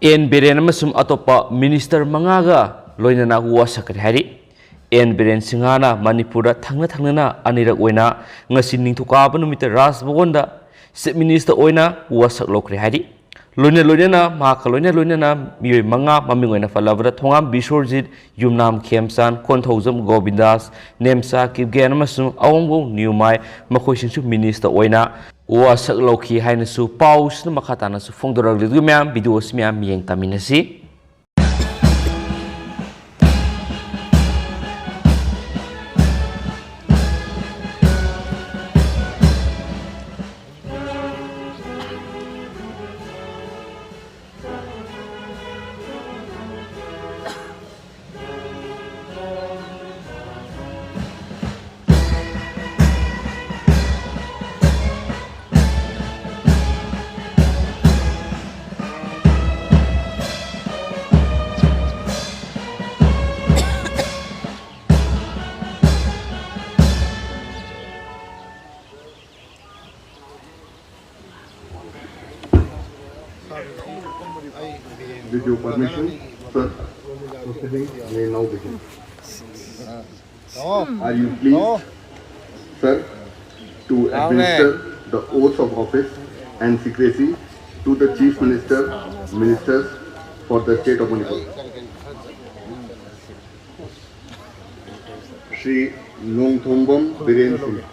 En Biren amasum atopa Minister Mangaga loinana wasak hari. En Biren Singana Manipura thangna anirak oina ngasi ningthukaba numita Rajbhagonda Minister Oina Wasak Loukhre hari. Loina mahaka loina miyoi manga maming oina falabra thongam Bisorjit Yumnam Khemsan Konthaujam Govindas Nemsa Kibgen amasum awangbo Niumai makhoi Minister Oina Wasak Loukhre hainasu paus na makhatana su phongdorag lidu myam videos myam yeng taminasi. With your permission, sir, proceedings may now begin. Are you pleased, sir, to administer the oath of office and secrecy to the Chief Minister, Ministers for the State of Manipur? Shri Nongthombam Biren Singh.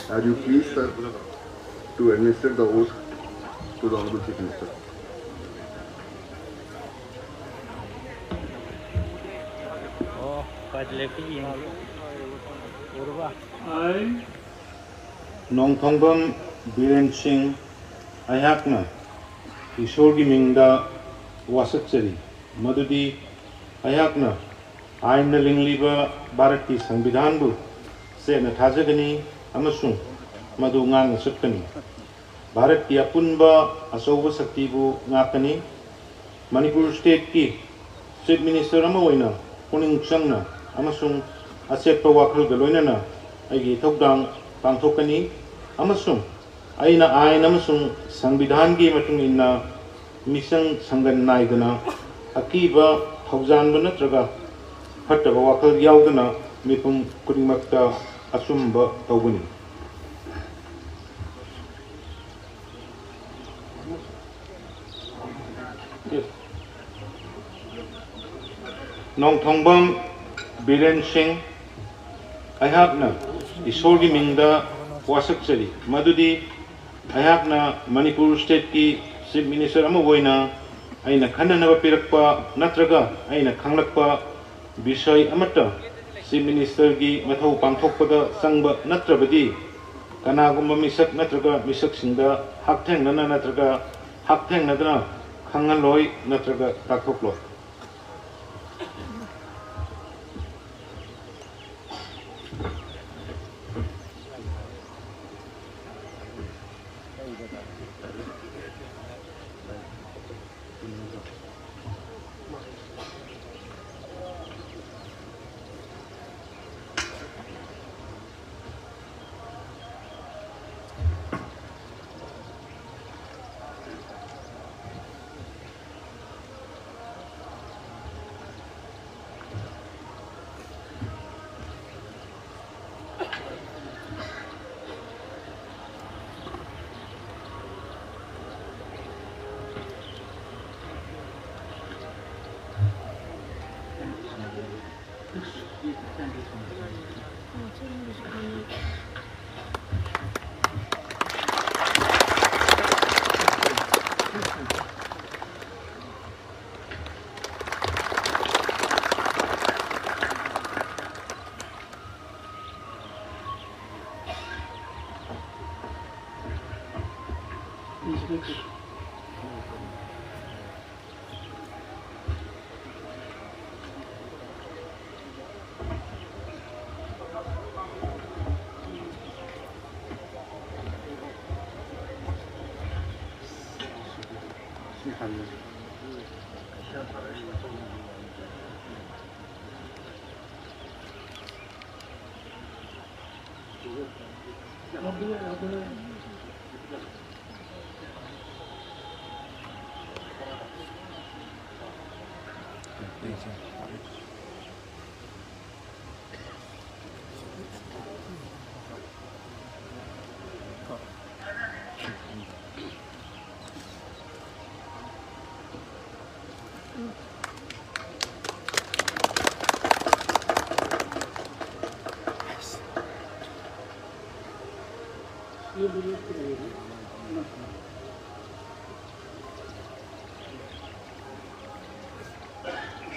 Are you pleased, sir, to administer the oath to the Honorable Chief Minister? I, Nongthombam Biren Singh, Ayakna, Ishorgi Mingda Wasakchari, Madudi, Ayakna, Aina Lingliba Bharati Sambidhanbu, Sena Thajagani, Amasung, Madungang Sukani, Bharati Apunba, Asoba Saktibu Nakani, Manipur State Ki, Chief Minister Oina, Puning Changna, Amasung, Aset Pawakal Galoinana, Agi Tokdang, Pangtokani, Amasung, Aina Amasung, Sambidhangi Matung Misang Sangan Naidana, Akiba, Hauzan Banatraga, Hatava Wakal Yaudana, Mipum Kurimakta, Asumba Tawuni. Nongthombam Biren Singh, Ayakna, Ishorgi Mingda Wasakchari, Madudi, Ayakna, Manipur State Ki Chief Minister Oina, Aina Khananaba Pirakpa, Natraga, Aina Kanglakpa, Bishay Amata, Chief Minister Gi Mathau Pangthokpada Sangba Natrabadi, Kanagumba Misak Natraga, Misak Singda, Hakteng Nana Natraga, Hakteng Nadana, Kangaloi Natraga, Takoklo.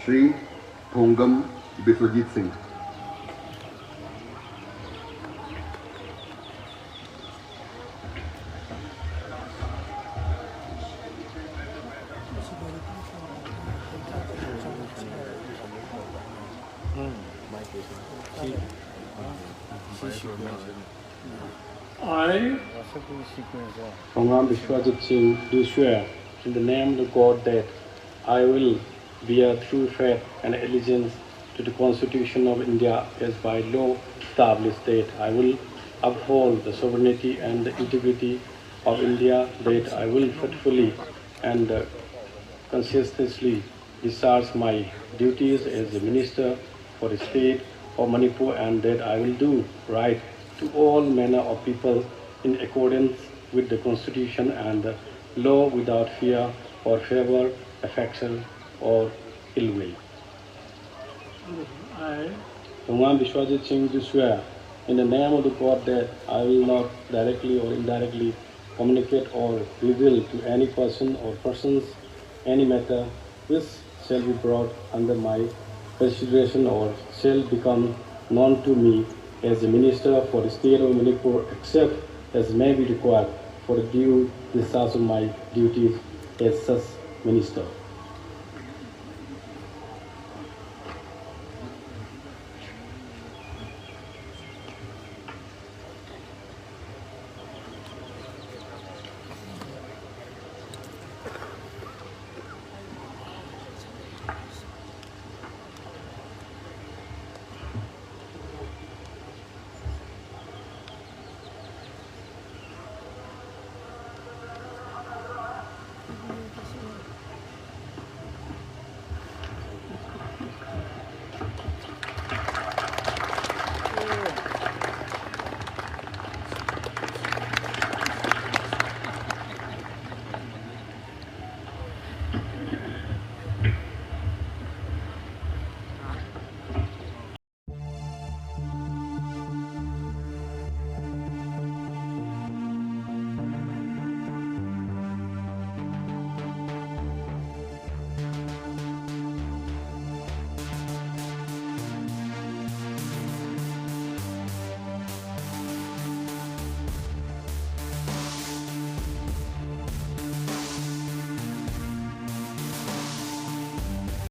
Shri Thongam Biswajit Singh. I, Thongam Biswajit Singh, do swear in the name of the God that I will bear true faith and allegiance to the Constitution of India as by law established, that I will uphold the sovereignty and the integrity of India, that I will faithfully and conscientiously discharge my duties as a Minister for the State of Manipur, and that I will do right to all manner of people in accordance with the Constitution and the law without fear or favor, affection or ill will. I, Thongam Biswajit Singh, do swear in the name of the God that I will not directly or indirectly communicate or reveal to any person or persons any matter which shall be brought under my consideration or shall become known to me as a Minister for the State of Manipur, except as may be required for the due discharge of my duties as such Minister.